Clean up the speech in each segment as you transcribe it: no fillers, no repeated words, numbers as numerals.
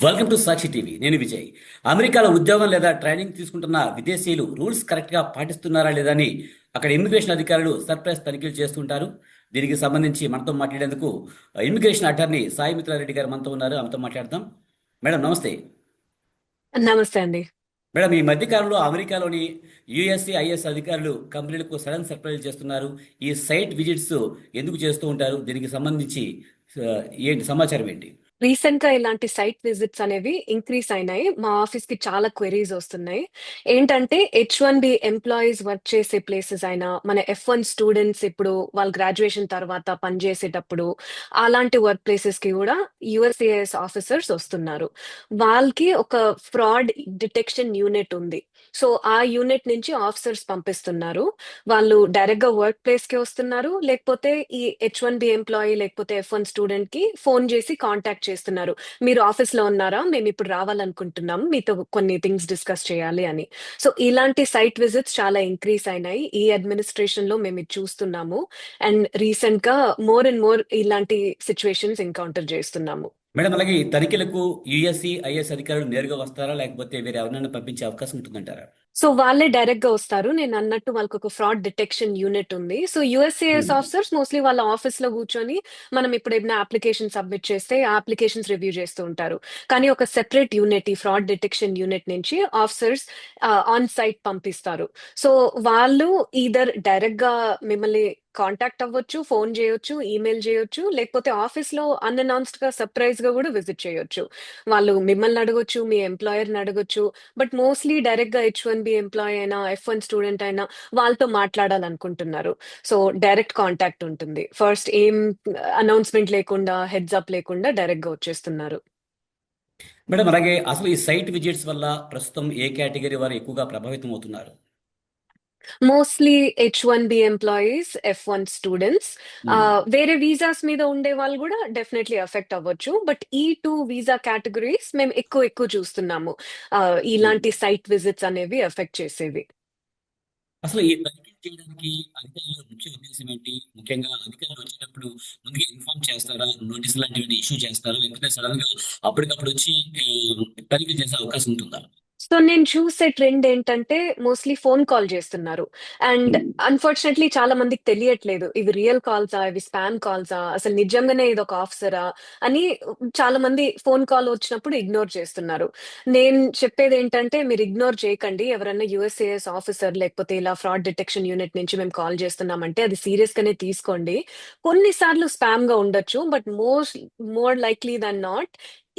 Welcome to Sakshi TV. నేను విజయ్. అమెరికాలో ఉద్యోగం లేదా ట్రైనింగ్ తీసుకుంటున్న విదేశీయులు రూల్స్ కరెక్ట్గా పాటిస్తున్నారా లేదా అని అక్కడ ఇమిగ్రేషన్ అధికారులు సర్ప్రైజ్ తనిఖీలు చేస్తుంటారు. దీనికి సంబంధించి మనతో మాట్లాడేందుకు ఇమిగ్రేషన్ అటార్నీ సాయి మిత్రారెడ్డి గారు మనతో ఉన్నారు. ఆమెతో మాట్లాడదాం. మేడం నమస్తే. నమస్తే అండి. మేడం, ఈ మధ్యకాలంలో అమెరికాలోని యుఎస్సి ఐఎస్ అధికారులు కంపెనీలకు సడన్ సర్ప్రైజ్ చేస్తున్నారు. ఈ సైట్ విజిట్స్ ఎందుకు చేస్తూ ఉంటారు? దీనికి సంబంధించి ఆ, ఏంటి సమాచారం ఏంటి? రీసెంట్ గా ఇలాంటి సైట్ విజిట్స్ అనేవి ఇంక్రీస్ అయినాయి. మా ఆఫీస్ కి చాలా క్వెరీస్ వస్తున్నాయి. ఏంటంటే H1B ఎంప్లాయీస్ వర్క్ చేసే ప్లేసెస్ అయినా, మన F1 స్టూడెంట్స్ ఇప్పుడు వాళ్ళ గ్రాడ్యుయేషన్ తర్వాత పనిచేసేటప్పుడు అలాంటి వర్క్ ప్లేసెస్ కి కూడా USCIS ఆఫీసర్స్ వస్తున్నారు. వాళ్ళకి ఒక ఫ్రాడ్ డిటెక్షన్ యూనిట్ ఉంది. సో ఆ యూనిట్ నుంచి ఆఫీసర్స్ పంపిస్తున్నారు. వాళ్ళు డైరెక్ట్ గా వర్క్ ప్లేస్ కి వస్తున్నారు, లేకపోతే ఈ H1B ఎంప్లాయీ లేకపోతే F1 స్టూడెంట్ కి ఫోన్ చేసి కాంటాక్ట్ చేస్తున్నారు. మీరు ఆఫీస్ లో ఉన్నారా, మేము ఇప్పుడు రావాలనుకుంటున్నాం, మీతో కొన్ని థింగ్స్ డిస్కస్ చేయాలి అని. సో ఇలాంటి సైట్ విజిట్స్ చాలా ఇంక్రీస్ అయినాయి. ఈ అడ్మినిస్ట్రేషన్ లో మేము ఇది చూస్తున్నాము. అండ్ రీసెంట్ గా మోర్ అండ్ మోర్ ఇలాంటి సిచ్యువేషన్స్ ఎన్కౌంటర్ చేస్తున్నాము. మేడం, అలాగే ఈ తనిఖీలకు యుఎస్సి ఐఎస్ అధికారులు నేరుగా వస్తారా, లేకపోతే వేరే ఎవరినైనా పంపించే అవకాశం ఉంటుందంటారా? సో వాళ్ళే డైరెక్ట్ గా వస్తారు. నేను అన్నట్టు వాళ్ళకి ఒక ఫ్రాడ్ డిటెక్షన్ యూనిట్ ఉంది. సో USCIS ఉమ్. ఆఫీసర్స్ మోస్ట్లీ వాళ్ళ ఆఫీస్ లో కూర్చొని మనం ఇప్పుడు ఏమైనా అప్లికేషన్ సబ్మిట్ చేస్తే ఆ అప్లికేషన్స్ రివ్యూ చేస్తూ ఉంటారు. కానీ ఒక సెపరేట్ యూనిట్, ఈ ఫ్రాడ్ డిటెక్షన్ యూనిట్ నుంచి ఆఫీసర్స్ ఆన్ సైట్ పంపిస్తారు. సో వాళ్ళు ఈదర్ డైరెక్ట్ గా మిమ్మల్ని కాంటాక్ట్ అవ్వచ్చు, ఫోన్ చేయొచ్చు, ఈమెయిల్ చేయొచ్చు, లేకపోతే ఆఫీస్ లో అన్అనౌన్స్డ్ గా సర్ప్రైజ్ గా కూడా విజిట్ చేయొచ్చు. వాళ్ళు మిమ్మల్ని అడగొచ్చు, మీ ఎంప్లాయర్ ని అడగొచ్చు. బట్ మోస్ట్లీ డైరెక్ట్ గా H1B ఎంప్లాయీ అయినా F1 స్టూడెంట్ అయినా వాళ్ళతో మాట్లాడాలనుకుంటున్నారు. సో డైరెక్ట్ కాంటాక్ట్ ఉంటుంది. ఫస్ట్ ఏం అనౌన్స్మెంట్ లేకుండా, హెడ్స్ అప్ లేకుండా డైరెక్ట్ గా వచ్చేస్తున్నారు. మేడం, అలాగే అసలు ఈ సైట్ విజిట్స్ వల్ల ప్రస్తుతం ఏ కేటగిరీ వారు ఎక్కువగా ప్రభావితం అవుతున్నారు? Mostly H1B employees, F1 students. Um. వేరే వీసాస్ మీద ఉండే వాళ్ళు కూడా డెఫినెట్లీ ఎఫెక్ట్ అవ్వచ్చు. బట్ ఈ టూ వీసా కేటగిరీస్ మేము ఎక్కువ ఎక్కువ చూస్తున్నాము. ఉమ్. ఇలాంటి సైట్ విజిట్స్ అనేవి ఎఫెక్ట్ చేసేవి. అసలు ఈ తనిఖీ చేయడానికి అధికారుల ముఖ్య ఉద్దేశం ఏంటి? ముఖ్యంగా అధికారులు వచ్చేటప్పుడు ముందుగా ఇన్ఫార్మ్ చేస్తారా, నోటీస్ లాంటివి ఇష్యూ చేస్తారా, లేకపోతే సడన్ గా అప్పటికప్పుడు వచ్చి తనిఖీ చేసే అవకాశం ఉంటుందా? సో నేను చూసే ట్రెండ్ ఏంటంటే మోస్ట్లీ ఫోన్ కాల్ చేస్తున్నారు. అండ్ అన్ఫార్చునేట్లీ చాలా మందికి తెలియట్లేదు, ఇవి రియల్ కాల్సా, ఇవి స్పామ్ కాల్సా, అసలు నిజంగానే ఇది ఒక ఆఫీసరా అని. చాలా మంది ఫోన్ కాల్ వచ్చినప్పుడు ఇగ్నోర్ చేస్తున్నారు. నేను చెప్పేది ఏంటంటే మీరు ఇగ్నోర్ చేయకండి. ఎవరైనా USCIS ఆఫీసర్ లేకపోతే ఇలా ఫ్రాడ్ డిటెక్షన్ యూనిట్ నుంచి మేము కాల్ చేస్తున్నామంటే అది సీరియస్ గానే తీసుకోండి. కొన్నిసార్లు స్పామ్ గా ఉండొచ్చు, but more likely than not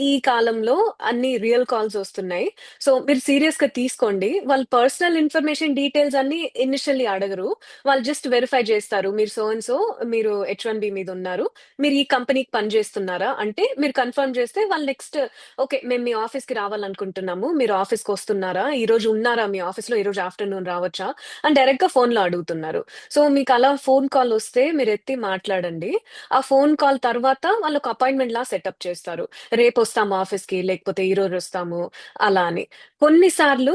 ఈ కాలంలో అన్ని రియల్ కాల్స్ వస్తున్నాయి. సో మీరు సీరియస్ గా తీసుకోండి. వాళ్ళ పర్సనల్ ఇన్ఫర్మేషన్ డీటెయిల్స్ అన్ని ఇనిషియల్లీ అడగరు. వాళ్ళు జస్ట్ వెరిఫై చేస్తారు, మీరు సో అండ్ సో, మీరు H1B మీద ఉన్నారు, మీరు ఈ కంపెనీకి పని చేస్తున్నారా అంటే మీరు కన్ఫర్మ్ చేస్తే వాళ్ళు నెక్స్ట్ ఓకే మేము మీ ఆఫీస్ కి రావాలనుకుంటున్నాము, మీరు ఆఫీస్ కి వస్తున్నారా, ఈ రోజు ఉన్నారా మీ ఆఫీస్ లో, ఈ రోజు ఆఫ్టర్నూన్ రావచ్చా అని డైరెక్ట్ గా ఫోన్ లో అడుగుతున్నారు. సో మీకు అలా ఫోన్ కాల్ వస్తే మీరు ఎత్తి మాట్లాడండి. ఆ ఫోన్ కాల్ తర్వాత వాళ్ళు ఒక అపాయింట్మెంట్ లా సెటప్ చేస్తారు. రేపు వస్తాము ఆఫీస్ కి, లేకపోతే ఈ రోజు వస్తాము అలా అని. కొన్నిసార్లు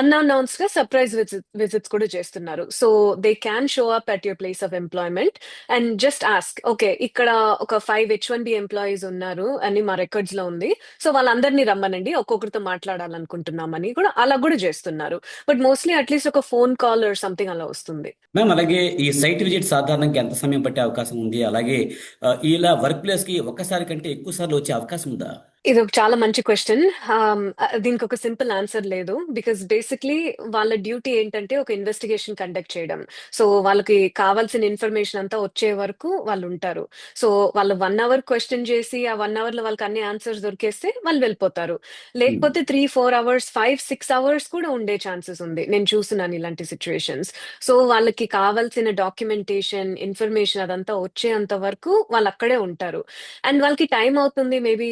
అన్అనౌన్స్ గా సర్ప్రైజ్ విజిట్స్ కూడా చేస్తున్నారు. So they can show up at your place of employment and just ask, okay ఇక్కడ ఒక 5 H1B ఎంప్లాయీస్ ఉన్నారు అని మా రికార్డ్స్ లో ఉంది, సో వాళ్ళందరినీ రమ్మనండి, ఒక్కొక్కరితో మాట్లాడాలనుకుంటున్నామని కూడా అలా కూడా చేస్తున్నారు. బట్ మోస్ట్లీ అట్లీస్ట్ ఒక ఫోన్ కాల్ ఆర్ సంథింగ్ అలా వస్తుంది. మ్యామ్, అలాగే ఈ సైట్ విజిట్ సాధారణంగా ఎంత సమయం పట్టే అవకాశం ఉంది? అలాగే ఇలా వర్క్ ప్లేస్ కి ఒక్కసారి కంటే ఎక్కువ సార్లు వచ్చే అవకాశం ఉందా? ఇది ఒక చాలా మంచి క్వశ్చన్. దీనికి ఒక సింపుల్ ఆన్సర్ లేదు. బికాస్ బేసిక్లీ వాళ్ళ డ్యూటీ ఏంటంటే ఒక ఇన్వెస్టిగేషన్ కండక్ట్ చేయడం. సో వాళ్ళకి కావాల్సిన ఇన్ఫర్మేషన్ అంతా వచ్చే వరకు వాళ్ళు ఉంటారు. సో వాళ్ళు 1 అవర్ క్వశ్చన్ చేసి ఆ 1 అవర్ లో వాళ్ళకి అన్ని ఆన్సర్స్ దొరికేస్తే వాళ్ళు వెళ్ళిపోతారు. ఉమ్. లేకపోతే 3-4 అవర్స్, 5-6 అవర్స్ కూడా ఉండే ఛాన్సెస్ ఉంది. నేను చూస్తున్నాను ఇలాంటి సిచ్యువేషన్స్. సో వాళ్ళకి కావాల్సిన డాక్యుమెంటేషన్, ఇన్ఫర్మేషన్ అదంతా వచ్చేంత వరకు వాళ్ళు అక్కడే ఉంటారు. అండ్ వాళ్ళకి టైం అవుతుంది, మేబీ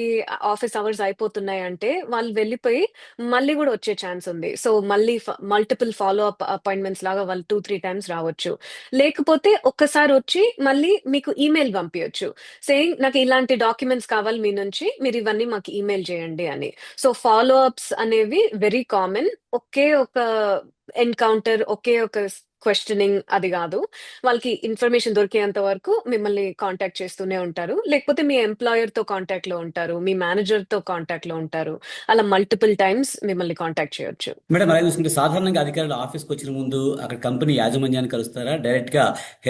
ఆఫీస్ అవర్స్ అయిపోతున్నాయి అంటే వాళ్ళు వెళ్ళిపోయి మళ్ళీ కూడా వచ్చే ఛాన్స్ ఉంది. సో మళ్ళీ మల్టిపుల్ ఫాలో అప్ అపాయింట్మెంట్స్ లాగా వాళ్ళు 2-3 టైమ్స్ రావచ్చు. లేకపోతే ఒక్కసారి వచ్చి మళ్ళీ మీకు ఈమెయిల్ పంపించచ్చు, సేయింగ్ నాకు ఇలాంటి డాక్యుమెంట్స్ కావాలి మీ నుంచి, మీరు ఇవన్నీ మాకు ఈమెయిల్ చేయండి అని. సో ఫాలో అప్స్ అనేవి వెరీ కామన్. ఒకే ఒక ఎన్కౌంటర్, ఒకే ఒక క్వశ్చనింగ్ అది కాదు. వాళ్ళకి ఇన్ఫర్మేషన్ దొరికేంత వరకు మిమ్మల్ని కాంటాక్ట్ చేస్తూనే ఉంటారు. లేకపోతే మీ ఎంప్లాయర్ తో కాంటాక్ట్ లో ఉంటారు, మీ మేనేజర్ తో కాంటాక్ట్ లో ఉంటారు. అలా మల్టిపుల్ టైమ్స్ మిమ్మల్ని కాంటాక్ట్ చేయొచ్చు. మేడం అలాగే చూసుకుంటే సాధారణంగా అధికారులు ఆఫీస్కి వచ్చిన ముందు అక్కడ కంపెనీ యాజమాన్యాన్ని కలుస్తారా, డైరెక్ట్గా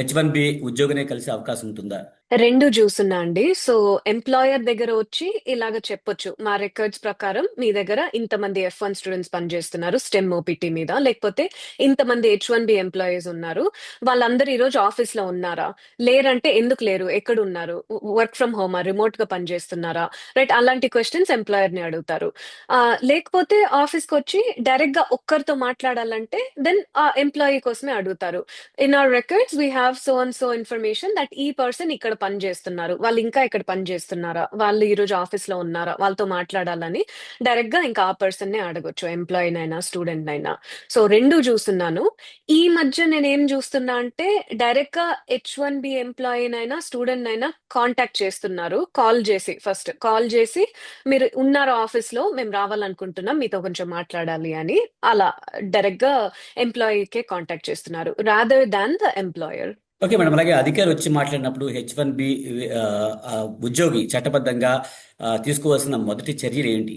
H1B ఉద్యోగినే కలిసే అవకాశం ఉంటుందా? రెండు చూస్తున్నా అండి. సో ఎంప్లాయర్ దగ్గర వచ్చి ఇలాగ చెప్పొచ్చు, మా రికార్డ్స్ ప్రకారం మీ దగ్గర ఇంతమంది F1 స్టూడెంట్స్ పనిచేస్తున్నారు స్టెమ్ ఓపీటీ మీద, లేకపోతే ఇంతమంది H1B ఎంప్లాయీస్ ఉన్నారు, వాళ్ళందరూ ఈ రోజు ఆఫీస్ లో ఉన్నారా, లేరంటే ఎందుకు లేరు, ఎక్కడ ఉన్నారు, వర్క్ ఫ్రమ్ హోమా, రిమోట్ గా పనిచేస్తున్నారా, రైట్, అలాంటి క్వశ్చన్స్ ఎంప్లాయర్ ని అడుగుతారు. లేకపోతే ఆఫీస్ కి వచ్చి డైరెక్ట్ గా ఒక్కరితో మాట్లాడాలంటే దెన్ ఆ ఎంప్లాయీ కోసమే అడుగుతారు. In our records we have so and so information that ఈ పర్సన్ ఇక్కడ పని చేస్తున్నారు, వాళ్ళు ఇంకా ఇక్కడ పని చేస్తున్నారా, వాళ్ళు ఈ రోజు ఆఫీస్ లో ఉన్నారా, వాళ్ళతో మాట్లాడాలని డైరెక్ట్ గా ఇంకా ఆ పర్సన్ నే అడగొచ్చు, ఎంప్లాయీ నైనా స్టూడెంట్ నైనా. సో రెండు చూస్తున్నాను. ఈ మధ్య నేను ఏం చూస్తున్నా అంటే డైరెక్ట్ గా H1B ఎంప్లాయీ నైనా స్టూడెంట్ నైనా కాంటాక్ట్ చేస్తున్నారు, కాల్ చేసి, ఫస్ట్ కాల్ చేసి మీరు ఉన్నారా ఆఫీస్ లో, మేము రావాలనుకుంటున్నాం, మీతో కొంచెం మాట్లాడాలి అని, అలా డైరెక్ట్ గా ఎంప్లాయీకే కాంటాక్ట్ చేస్తున్నారు rather than the employer. Okay madam, అలాగే అధికారి వచ్చి మాట్లాడినప్పుడు H1B ఉద్యోగి చట్టబద్ధంగా తీసుకోవాల్సిన మొదటి చర్యలు ఏంటి?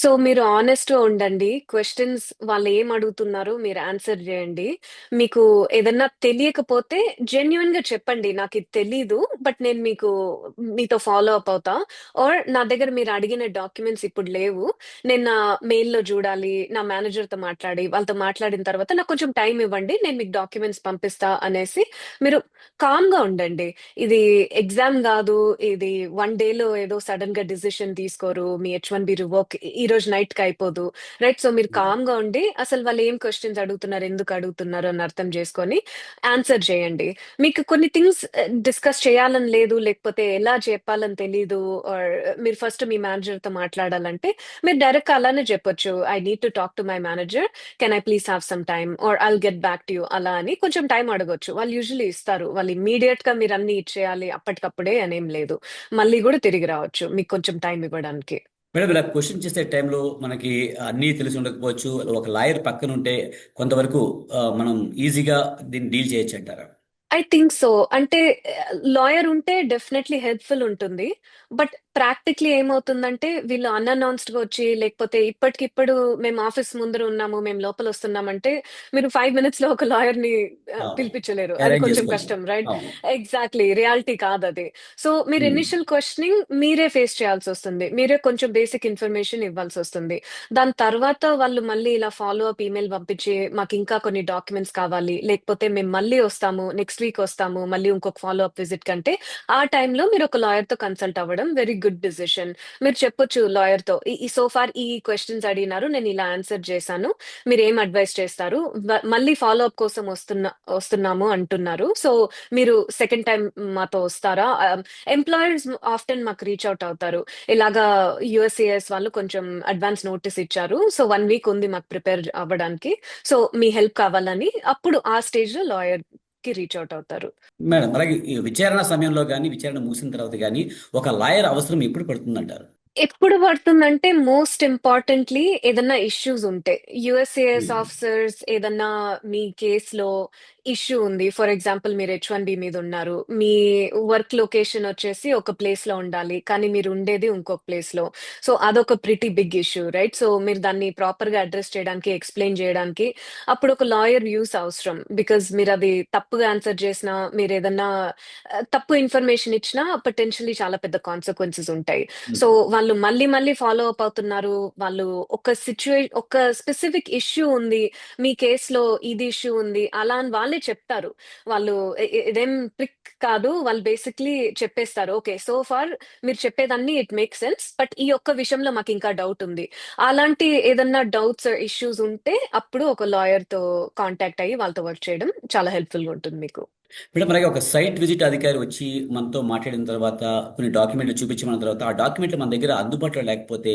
సో మీరు ఆనెస్ట్ గా ఉండండి. క్వశ్చన్స్ వాళ్ళు ఏం అడుగుతున్నారో మీరు ఆన్సర్ చేయండి. మీకు ఏదన్నా తెలియకపోతే జెన్యున్ గా చెప్పండి, నాకు ఇది తెలీదు బట్ నేను మీతో ఫాలో అప్ అవుతా, ఆర్ నా దగ్గర మీరు అడిగిన డాక్యుమెంట్స్ ఇప్పుడు లేవు, నేను నా మెయిల్లో చూడాలి, నా మేనేజర్ తో మాట్లాడి వాళ్ళతో మాట్లాడిన తర్వాత నాకు కొంచెం టైం ఇవ్వండి, నేను మీకు డాక్యుమెంట్స్ పంపిస్తా అనేసి మీరు కామ్ గా ఉండండి. ఇది ఎగ్జామ్ కాదు, ఇది వన్ డేలో ఏదో సడన్ గా డిసిషన్ తీసుకోరు, మీ H1B రివోక్ ఈ రోజు నైట్ కి అయిపోదు, రైట్. సో మీరు కామ్ గా ఉండి అసలు వాళ్ళు ఏం క్వశ్చన్స్ అడుగుతున్నారు, ఎందుకు అడుగుతున్నారు అని అర్థం చేసుకొని ఆన్సర్ చేయండి. మీకు కొన్ని థింగ్స్ డిస్కస్ చేయాలని లేదు, లేకపోతే ఎలా చెప్పాలని తెలీదు, or మీరు ఫస్ట్ మీ మేనేజర్ తో మాట్లాడాలంటే మీరు డైరెక్ట్ అలానే చెప్పొచ్చు, I need to talk to my manager, can I please have some time, or I'll get back to you, అలా అని కొంచెం టైం అడగొచ్చు. వాళ్ళు యూజువల్లీ ఇస్తారు, వాళ్ళు ఇమ్మీడియట్ గా మీరు అన్ని ఇచ్చేయాలి అప్పటికప్పుడే అనేం లేదు, మళ్ళీ కూడా తిరిగి రావచ్చు మీకు కొంచెం టైం ఇవ్వడానికి. మేడం ఇలా క్వశ్చన్ చేసే టైంలో మనకి అన్నీ తెలిసి ఉండకపోవచ్చు, ఒక లాయర్ పక్కన ఉంటే కొంతవరకు మనం ఈజీగా దీన్ని డీల్ చేయొచ్చు అంటారా? I think so. అంటే లాయర్ ఉంటే డెఫినెట్లీ హెల్ప్ఫుల్ ఉంటుంది. బట్ ప్రాక్టికలీ ఏమవుతుందంటే వీళ్ళు అన్అనౌన్స్డ్ గా వచ్చి, లేకపోతే ఇప్పటికిప్పుడు మేము ఆఫీస్ ముందర ఉన్నాము, మేము లోపల వస్తున్నామంటే మీరు 5 minutes లో ఒక లాయర్ ని అవును, పిలిపించలేరు, అది అరేంజ్ కొంచెం చేసుకోలేము. కష్టం, రైట్. అవును. ఎగ్జాక్ట్లీ, రియాలిటీ కాదు అది. సో మీరు ఉమ్. ఇనిషియల్ క్వశ్చనింగ్ మీరే ఫేస్ చేయాల్సి వస్తుంది, మీరే కొంచెం బేసిక్ ఇన్ఫర్మేషన్ ఇవ్వాల్సి వస్తుంది. దాని తర్వాత వాళ్ళు మళ్ళీ ఇలా ఫాలో అప్ ఈమెయిల్ పంపించి మాకు ఇంకా కొన్ని డాక్యుమెంట్స్ కావాలి, లేకపోతే మేము మళ్ళీ వస్తాము, నెక్స్ట్ వీక్ వస్తాము మళ్ళీ ఇంకొక ఫాలో అప్ విజిట్ కంటే, ఆ టైంలో మీరు ఒక లాయర్ తో కన్సల్ట్ అవ్వడం వెరీ గుడ్ డిసిషన్. మీరు చెప్పొచ్చు లాయర్ తో, ఈ సో ఫార్ ఈ క్వశ్చన్స్ అడిగినారు, నేను ఇలా ఆన్సర్ చేశాను, మీరు ఏం అడ్వైస్ చేస్తారు, మళ్ళీ ఫాలో అప్ కోసం వస్తున్నాము అంటున్నారు, సో మీరు సెకండ్ టైం మాతో వస్తారా. ఎంప్లాయర్స్ ఆఫ్టెన్ మాకు రీచ్ అవుట్ అవుతారు, ఇలాగా USCIS వాళ్ళు కొంచెం అడ్వాన్స్ నోటీస్ ఇచ్చారు, సో 1 week ఉంది మాకు ప్రిపేర్ అవ్వడానికి, సో మీ హెల్ప్ కావాలని, అప్పుడు ఆ స్టేజ్ లో లాయర్ కి రీచ్ అవుట్ అవుతారు. మేడం అలాగే ఈ విచారణ సమయంలో కానీ విచారణ ముగిసిన తర్వాత కానీ ఒక లాయర్ అవసరం ఎప్పుడు పడుతుందంటారు? ఎప్పుడు పడుతుందంటే మోస్ట్ ఇంపార్టెంట్లీ ఏదన్నా ఇష్యూస్ ఉంటే, USCIS ఉమ్. ఆఫీసర్స్ ఏదన్నా మీ కేసులో ఇష్యూ ఉంది, ఫర్ ఎగ్జాంపుల్ మీరు H1B మీద ఉన్నారు, మీ వర్క్ లొకేషన్ వచ్చేసి ఒక ప్లేస్ లో ఉండాలి కానీ మీరు ఉండేది ఇంకొక ప్లేస్ లో, సో అదొక pretty big issue, right. So మీరు దాన్ని ప్రాపర్ గా అడ్రస్ చేయడానికి, ఎక్స్ప్లెయిన్ చేయడానికి అప్పుడు ఒక లాయర్ యూస్ అవసరం, బికాజ్ మీరు అది తప్పుగా ఆన్సర్ చేసినా, మీరు ఏదన్నా తప్పు ఇన్ఫర్మేషన్ ఇచ్చినా పొటెన్షియలీ చాలా పెద్ద కాన్సిక్వెన్సెస్ ఉంటాయి. సో వాళ్ళు మళ్ళీ మళ్ళీ ఫాలో అప్ అవుతున్నారు, వాళ్ళు ఒక స్పెసిఫిక్ ఇష్యూ ఉంది, మీ కేసులో ఇది ఇష్యూ ఉంది అలా అని వాళ్ళే చెప్తారు. వాళ్ళు ఇదేం ట్రిక్ కాదు, వాళ్ళు బేసిక్లీ చెప్పేస్తారు, ఓకే సో ఫార్ మీరు చెప్పేదాన్ని ఇట్ మేక్ సెన్స్, బట్ ఈ ఒక్క విషయంలో మాకు ఇంకా డౌట్ ఉంది. అలాంటి ఏదన్నా డౌట్స్ ఇష్యూస్ ఉంటే అప్పుడు ఒక లాయర్ తో కాంటాక్ట్ అయ్యి వాళ్ళతో వర్క్ చేయడం చాలా హెల్ప్ఫుల్ గా ఉంటుంది మీకు. మేడం అలాగే ఒక సైట్ విజిట్ అధికారి వచ్చి మనతో మాట్లాడిన తర్వాత కొన్ని డాక్యుమెంట్లు చూపించమన్న తర్వాత ఆ డాక్యుమెంట్లు మన దగ్గర అందుబాటులో లేకపోతే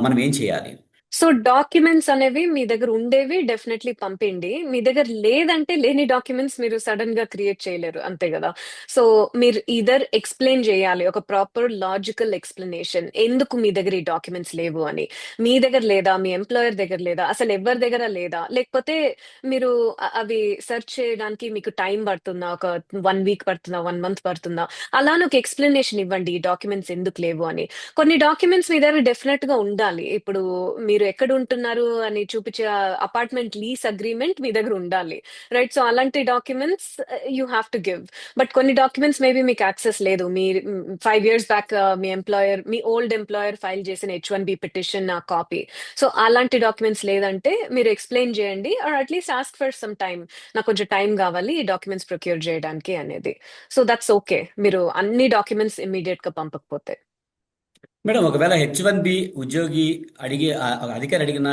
మనం ఏం చేయాలి? సో డాక్యుమెంట్స్ అనేవి మీ దగ్గర ఉండేవి డెఫినెట్లీ పంపిండి. మీ దగ్గర లేదంటే లేని డాక్యుమెంట్స్ మీరు సడన్ గా క్రియేట్ చేయలేరు, అంతే కదా. సో మీరు ఈదర్ ఎక్స్ప్లెయిన్ చేయాలి, ఒక ప్రాపర్ లాజికల్ ఎక్స్ప్లెనేషన్ ఎందుకు మీ దగ్గర ఈ డాక్యుమెంట్స్ లేవు అని. మీ దగ్గర లేదా, మీ ఎంప్లాయర్ దగ్గర లేదా, అసలు ఎవరి దగ్గర లేదా, లేకపోతే మీరు అవి సెర్చ్ చేయడానికి మీకు టైం పడుతుందా, ఒక 1 వీక్ పడుతుందా, 1 మంత్ పడుతుందా, అలానే ఒక ఎక్స్ప్లెనేషన్ ఇవ్వండి ఈ డాక్యుమెంట్స్ ఎందుకు లేవు అని. కొన్ని డాక్యుమెంట్స్ మీ దగ్గర డెఫినెట్ గా ఉండాలి. ఇప్పుడు మీరు ఎక్కడ ఉంటున్నారు అని చూపించే అపార్ట్మెంట్ లీస్ అగ్రిమెంట్ మీ దగ్గర ఉండాలి, రైట్. సో అలాంటి documents you have to give. But కొన్ని డాక్యుమెంట్స్ మేబీ మీకు యాక్సెస్ లేదు. మీ 5 years బ్యాక్ మీ ఓల్డ్ ఎంప్లాయర్ ఫైల్ చేసిన H1B పిటిషన్ కాపీ. సో అలాంటి డాక్యుమెంట్స్ లేదంటే మీరు ఎక్స్ప్లెయిన్ చేయండి, or at least ask for some time, నాకు కొంచెం టైం కావాలి ఈ డాక్యుమెంట్స్ ప్రొక్యూర్ చేయడానికి అనేది. సో దట్స్ ఓకే, మీరు అన్ని డాక్యుమెంట్స్ ఇమ్మీడియట్ గా పంపకపోతే. మేడం, ఒకవేళ H1B ఉద్యోగి అధికారి అడిగిన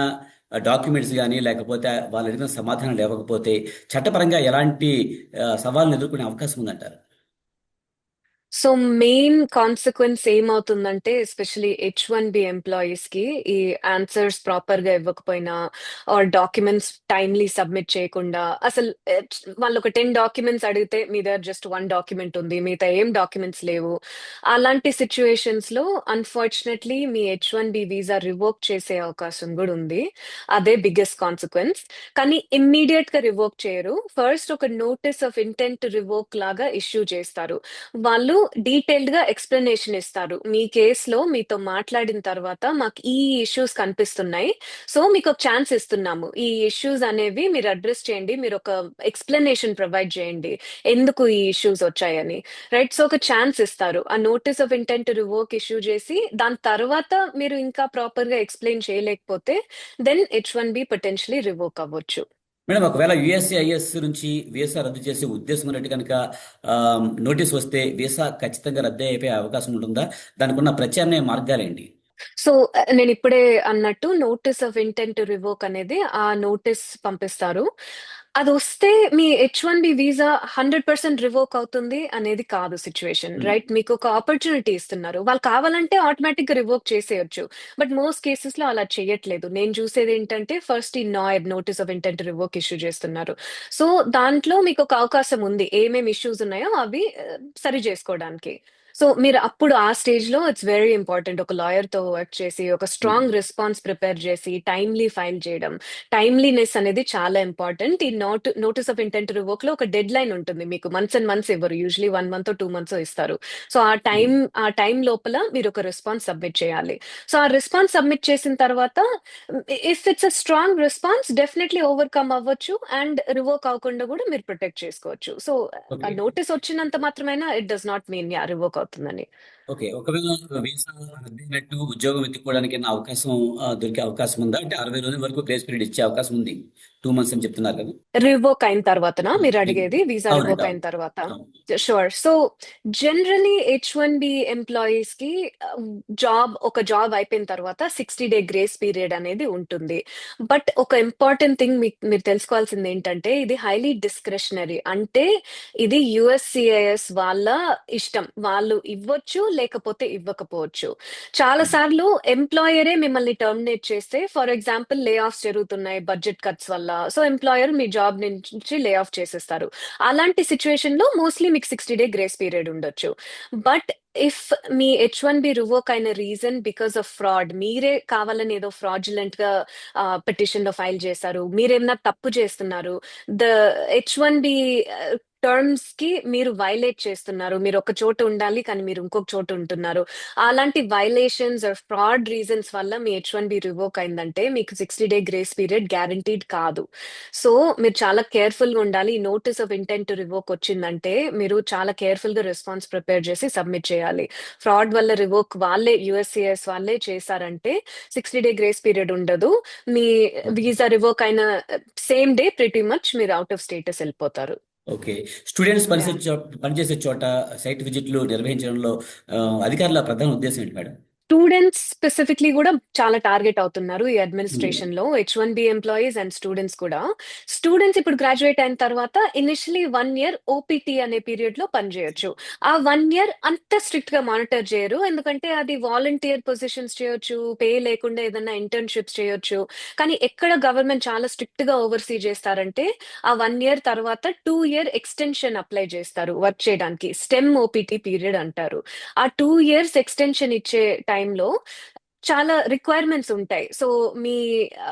డాక్యుమెంట్స్ కానీ లేకపోతే వాళ్ళు అడిగిన సమాధానం లేకపోతే చట్టపరంగా ఎలాంటి సవాళ్ళను ఎదుర్కొనే అవకాశం ఉందంటారు? సో మెయిన్ కాన్సిక్వెన్స్ ఏమవుతుందంటే, ఎస్పెషలీ H1B ఎంప్లాయీస్ కి ఈ ఆన్సర్స్ ప్రాపర్ గా ఇవ్వకపోయినా, ఆర్ డాక్యుమెంట్స్ టైమ్లీ సబ్మిట్ చేయకుండా, అసలు వాళ్ళు ఒక 10 డాక్యుమెంట్స్ అడిగితే మీ దగ్గర జస్ట్ 1 డాక్యుమెంట్ ఉంది, మిగతా ఏం డాక్యుమెంట్స్ లేవు. అలాంటి సిచ్యువేషన్స్ లో అన్ఫార్చునేట్లీ మీ H1B వీసా రివోక్ చేసే అవకాశం కూడా ఉంది. అదే బిగ్గెస్ట్ కాన్సిక్వెన్స్. కానీ ఇమ్మీడియట్ గా రివోక్ చేయరు. ఫస్ట్ ఒక నోటీస్ ఆఫ్ ఇంటెంట్ రివోక్ లాగా ఇష్యూ చేస్తారు. వాళ్ళు డీటెయిల్డ్ గా ఎక్స్ప్లెనేషన్ ఇస్తారు. మీ కేసులో మీతో మాట్లాడిన తర్వాత మాకు ఈ ఇష్యూస్ కనిపిస్తున్నాయి, సో మీకు ఒక ఛాన్స్ ఇస్తున్నాము, ఈ ఇష్యూస్ అనేవి మీరు అడ్రస్ చేయండి, మీరు ఒక ఎక్స్ప్లెనేషన్ ప్రొవైడ్ చేయండి ఎందుకు ఈ ఇష్యూస్ వచ్చాయని, రైట్. సో ఒక ఛాన్స్ ఇస్తారు. ఆ notice of intent revoke issue చేసి దాని తర్వాత మీరు ఇంకా ప్రాపర్ గా ఎక్స్ప్లెయిన్ చేయలేకపోతే దెన్ H1B పొటెన్షియలీ రివోక్ అవ్వచ్చు. మేడం, ఒకవేళ యుఎస్సిఐఎస్ నుంచి వీసా రద్దు చేసే ఉద్దేశం ఉన్నట్టు కనుక నోటీస్ వస్తే వీసా ఖచ్చితంగా రద్దు అయిపోయే అవకాశం ఉంటుందా? దానికి ఉన్న ప్రత్యామ్నాయ మార్గాలేంటి? సో నేను ఇప్పుడే అన్నట్టు నోటీస్ ఆఫ్ ఇంటెంట్ రివోక్ అనేది ఆ నోటీస్ పంపిస్తారు. అది వస్తే మీ H1B వీసా 100% రివోక్ అవుతుంది అనేది కాదు సిచ్యువేషన్, ఉమ్, రైట్. మీకు ఒక ఆపర్చునిటీ ఇస్తున్నారు, వాళ్ళు కావాలంటే ఆటోమేటిక్ గా రివోక్ చేసేయచ్చు. బట్ మోస్ట్ కేసెస్ లో అలా చేయట్లేదు. నేను చూసేది ఏంటంటే, ఫస్ట్ ఈ Nair notice of intent revoke issue చేస్తున్నారు. సో దాంట్లో మీకు ఒక అవకాశం ఉంది, ఏమేమి ఇష్యూస్ ఉన్నాయో అవి సరి చేసుకోవడానికి. సో మీరు అప్పుడు ఆ స్టేజ్ లో ఇట్స్ వెరీ ఇంపార్టెంట్ ఒక లాయర్ తో వర్క్ చేసి ఒక ఉమ్, స్ట్రాంగ్ రెస్పాన్స్ ప్రిపేర్ చేసి టైమ్లీ ఫైల్ చేయడం. టైమ్లీనెస్ అనేది చాలా ఇంపార్టెంట్. ఈ నోటీస్ ఆఫ్ ఇంటెంట్ రివోక్ లో ఒక డెడ్ లైన్ ఉంటుంది, మీకు మంత్స్ అండ్ మంత్స్ ఇవ్వరు, యూజువలీ 1 month 2 months ఇస్తారు. సో ఉమ్. ఆ టైం లోపల మీరు ఒక రెస్పాన్స్ సబ్మిట్ చేయాలి. సో ఆ రెస్పాన్స్ సబ్మిట్ చేసిన తర్వాత, if it's a strong response, definitely overcome అవ్వచ్చు అండ్ రివోక్ అవ్వకుండా కూడా మీరు ప్రొటెక్ట్ చేసుకోవచ్చు. సో ఆ ఓకే. నోటీస్ వచ్చినంత మాత్రమైనా it does not mean revoke అవుతుందని. ఓకే, ఒకవేళ వీసా రద్దయినట్టు ఉద్యోగం వెతుక్కోవడానికి ఏమైనా అవకాశం దొరికే అవకాశం ఉందా? అంటే 60 రోజుల వరకు గ్రేస్ పీరియడ్ ఇచ్చే అవకాశం ఉంది. 2 months అని చెప్తున్నారు కదా. రివోక్ అయిన తర్వాతనా మీరు మీకు అడిగేది, వీసా అవునండి, రివోక్ అయిన అవును. తర్వాత? అవును. Sure. So generally H1B employees కి ఒక జాబ్ అయిపోయిన తర్వాత 60 day గ్రేస్ పీరియడ్ అనేది ఉంటుంది. బట్ ఒక ఇంపార్టెంట్ థింగ్ మీరు తెలుసుకోవాల్సింది ఏంటంటే, ఇది హైలీ డిస్క్రిషనరీ. అంటే ఇది USCIS వాళ్ళ ఇష్టం, వాళ్ళు ఇవ్వచ్చు లేకపోతే ఇవ్వకపోవచ్చు. చాలా ఉమ్, సార్లు ఎంప్లాయరే మిమ్మల్ని టర్మినేట్ చేస్తే, ఫర్ ఎగ్జాంపుల్ లే ఆఫ్స్ జరుగుతున్నాయి బడ్జెట్ కట్స్ వల్ల, సో ఎంప్లాయర్ మీ జాబ్ నుంచి లే ఆఫ్ చేసేస్తారు. అలాంటి సిచ్యువేషన్ లో మోస్ట్లీ మీకు 60 day గ్రేస్ పీరియడ్ ఉండొచ్చు. But if me H1B revoke అయిన రీజన్ బికాస్ ఆఫ్ ఫ్రాడ్, మీరే కావాలని ఏదో ఫ్రాడ్యులెంట్ గా పిటిషన్ లో ఫైల్ చేశారు, మీరేమన్నా తప్పు చేస్తున్నారు, ద H1B టర్మ్స్ కి మీరు వైలేట్ చేస్తున్నారు, మీరు ఒక చోట ఉండాలి కానీ మీరు ఇంకొక చోట ఉంటున్నారు, అలాంటి వైలేషన్స్ ఆర్ ఫ్రాడ్ రీజన్స్ వల్ల మీ H1B రివోక్ అయిందంటే మీకు 60 day గ్రేస్ పీరియడ్ గ్యారంటీడ్ కాదు. సో మీరు చాలా కేర్ఫుల్ గా ఉండాలి. ఈ notice of intent to revoke వచ్చిందంటే మీరు చాలా కేర్ఫుల్ గా రెస్పాన్స్ ప్రిపేర్ చేసి సబ్మిట్ చేయాలి. ఫ్రాడ్ వల్ల రివోక్ వాళ్ళే, USCIS వాళ్ళే చేశారంటే 60 day గ్రేస్ పీరియడ్ ఉండదు. మీ ఓకే. వీసా రివోక్ అయిన సేమ్ డే ప్రిటీ మచ్ మీరు అవుట్ ఆఫ్ స్టేటస్ వెళ్ళిపోతారు. ఓకే. Students yeah. పనిచేసే చోట సైట్ విజిట్లు నిర్వహించడంలో ఆ, అధికారుల ప్రధాన ఉద్దేశం ఏంటి మేడం? స్టూడెంట్స్ స్పెసిఫిక్లీ కూడా చాలా టార్గెట్ అవుతున్నారు ఈ ఉమ్, అడ్మినిస్ట్రేషన్ లో, H1B ఎంప్లాయీస్ అండ్ స్టూడెంట్స్ కూడా. స్టూడెంట్స్ ఇప్పుడు గ్రాడ్యుయేట్ అయిన తర్వాత ఇనిషియలీ 1 year ఓపీటీ అనే పీరియడ్ లో పనిచేయొచ్చు. ఆ 1 year అంత స్ట్రిక్ట్ గా మానిటర్ చేయరు, ఎందుకంటే అది వాలంటీర్ పొజిషన్స్ చేయొచ్చు, పే లేకుండా ఏదైనా ఇంటర్న్షిప్స్ చేయొచ్చు. కానీ ఎక్కడ గవర్నమెంట్ చాలా స్ట్రిక్ట్ గా ఓవర్సీ చేస్తారంటే ఆ 1 year తర్వాత 2 year ఎక్స్టెన్షన్ అప్లై చేస్తారు వర్క్ చేయడానికి, స్టెమ్ ఓపీటీ పీరియడ్ అంటారు. ఆ 2 years ఎక్స్టెన్షన్ ఇచ్చే టైంలో చాలా రిక్వైర్మెంట్స్ ఉంటాయి. సో మీ ఆ,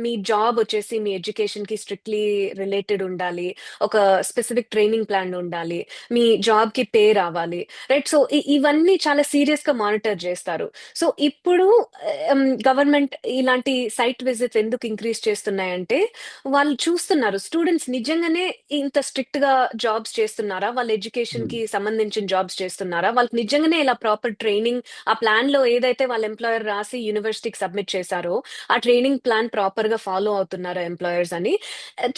మీ జాబ్ వచ్చేసి మీ ఎడ్యుకేషన్ కి స్ట్రిక్ట్లీ రిలేటెడ్ ఉండాలి, ఒక స్పెసిఫిక్ ట్రైనింగ్ ప్లాన్ ఉండాలి, మీ జాబ్ కి పే రావాలి, రైట్? సో ఇవన్నీ చాలా సీరియస్ గా మానిటర్ చేస్తారు. సో ఇప్పుడు గవర్నమెంట్ ఇలాంటి సైట్ విజిట్స్ ఎందుకు ఇంక్రీజ్ చేస్తున్నాయంటే వాళ్ళు చూస్తున్నారు స్టూడెంట్స్ నిజంగానే ఇంత స్ట్రిక్ట్ గా జాబ్స్ చేస్తున్నారా, వాళ్ళ ఎడ్యుకేషన్ ఉమ్. కి సంబంధించిన జాబ్స్ చేస్తున్నారా, వాళ్ళకి నిజంగానే ఇలా ప్రాపర్ ట్రైనింగ్, ఆ ప్లాన్ లో ఏదైతే వాళ్ళ ఎంప్లాయర్ రాసి యూనివర్సిటీకి సబ్మిట్ చేశారో ఆ ట్రైనింగ్ ప్లాన్ ప్రాపర్ గా ఫాలో అవుతున్నారా ఎంప్లాయర్స్ అని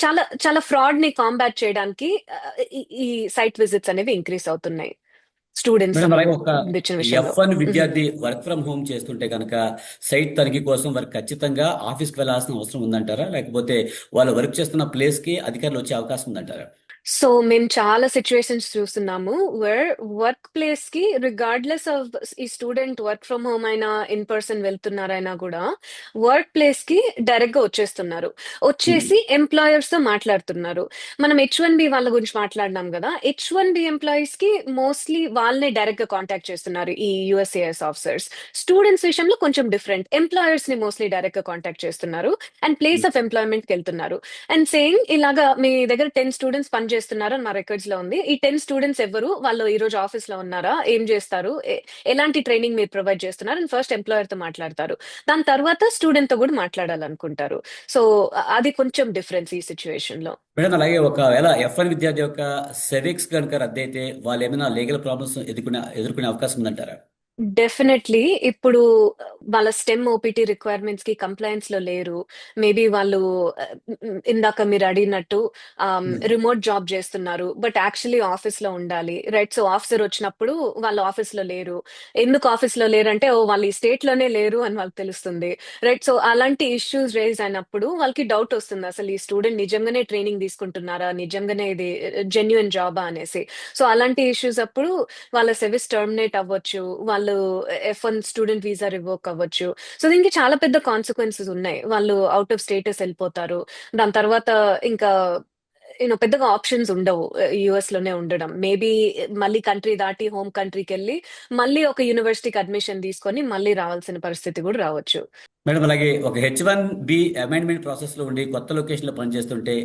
చాలా చాలా ఫ్రాడ్ ని కాంబాట్ చేయడానికి ఈ సైట్ విజిట్స్ అనేవి ఇంక్రీస్ అవుతున్నాయి స్టూడెంట్స్ మేడం అలాగే ఒక సంబంధించిన విషయంలో. F1 విద్యార్థి వర్క్ ఫ్రం హోమ్ చేస్తుంటే కనుక సైట్ తనిఖీ కోసం వారు ఖచ్చితంగా ఆఫీస్కి వెళ్ళాల్సిన అవసరం ఉందంటారా, లేకపోతే వాళ్ళు వర్క్ చేస్తున్న ప్లేస్ కి అధికారులు వచ్చే అవకాశం ఉందంటారా? సో మేము చాలా సిచ్యువేషన్స్ చూస్తున్నాము వేర్ వర్క్ ప్లేస్ కి రిగార్డ్లెస్ ఆఫ్ ఈ స్టూడెంట్ వర్క్ ఫ్రమ్ హోమ్ అయినా ఇన్ పర్సన్ వెళ్తున్నారైనా కూడా వర్క్ ప్లేస్ కి డైరెక్ట్ గా వచ్చేస్తున్నారు, ఉమ్. వచ్చేసి ఎంప్లాయర్స్ తో మాట్లాడుతున్నారు. మనం H1B వాళ్ళ గురించి మాట్లాడినాం కదా, H1B ఎంప్లాయీస్ కి మోస్ట్లీ వాళ్ళనే డైరెక్ట్ గా కాంటాక్ట్ చేస్తున్నారు ఈ USCIS ఆఫీసర్స్. స్టూడెంట్స్ విషయంలో కొంచెం డిఫరెంట్, ఎంప్లాయర్స్ ని మోస్ట్లీ డైరెక్ట్ గా కాంటాక్ట్ చేస్తున్నారు అండ్ ప్లేస్ ఆఫ్ ఎంప్లాయ్మెంట్ కి వెళ్తున్నారు అండ్ సేయింగ్ ఇలాగా మీ దగ్గర 10 స్టూడెంట్స్ పని చేస్తున్నారు అని మా రికార్డ్స్ లో ఉంది, ఈ 10 స్టూడెంట్స్ ఎవరు, వాళ్ళు ఈ రోజు ఆఫీస్ లో ఉన్నారా, ఏం చేస్తారు, ఎలాంటి ట్రైనింగ్ మీరు ప్రొవైడ్ చేస్తున్నారు అని ఫస్ట్ ఎంప్లాయర్ తో మాట్లాడతారు, దాని తర్వాత స్టూడెంట్ తో కూడా మాట్లాడాలనుకుంటారు. సో అది కొంచెం డిఫరెన్స్ ఈ సిచ్యువేషన్ లో. మేడం అలాగే ఒకవేళ F1 విద్యార్థి యొక్క సెవిక్స్ కనుక రద్దయితే వాళ్ళు ఏమైనా లీగల్ ప్రాబ్లమ్స్ ఎదుర్కొనే అవకాశం ఉందంటారా? డెఫినెట్లీ ఇప్పుడు వాళ్ళ స్టెమ్ ఓపీటీ రిక్వైర్మెంట్స్ కి కంప్లైంట్స్ లో లేరు, మేబీ వాళ్ళు ఇందాక మీరు అడిగినట్టు ఉమ్. రిమోట్ జాబ్ చేస్తున్నారు బట్ యాక్చువల్లీ ఆఫీస్ లో ఉండాలి, రైట్? సో ఆఫీసర్ వచ్చినప్పుడు వాళ్ళు ఆఫీస్ లో లేరు, ఎందుకు ఆఫీస్ లో లేరు అంటే ఓ వాళ్ళు ఈ స్టేట్ లోనే లేరు అని వాళ్ళకి తెలుస్తుంది, రైట్? సో అలాంటి ఇష్యూస్ రేజ్ అయినప్పుడు వాళ్ళకి డౌట్ వస్తుంది, అసలు ఈ స్టూడెంట్ నిజంగానే ట్రైనింగ్ తీసుకుంటున్నారా, నిజంగానే ఇది జెన్యున్ జాబా అనేసి. సో అలాంటి ఇష్యూస్ అప్పుడు వాళ్ళ సెవిస్ టర్మినేట్ అవ్వచ్చు, వాళ్ళు F1 స్టూడెంట్ వీసా రివోక్ అవ్వచ్చు. సో దీనికి చాలా పెద్ద కాన్సిక్వెన్సెస్ ఉన్నాయి, వాళ్ళు అవుట్ ఆఫ్ స్టేటస్ వెళ్ళిపోతారు, దాని తర్వాత ఇంకా పెద్దగా ఆప్షన్స్ ఉండవు యుఎస్ లోనే ఉండడం, మేబీ మళ్ళీ కంట్రీ దాటి హోమ్ కంట్రీకి వెళ్ళి మళ్ళీ ఒక యూనివర్సిటీకి అడ్మిషన్ తీసుకొని మళ్ళీ రావాల్సిన పరిస్థితి కూడా రావచ్చు. మేడం అలాగే ఒక H1B అమెండ్మెంట్ ప్రాసెస్ లో ఉండి కొత్త లొకేషన్ లో పనిచేస్తుంటే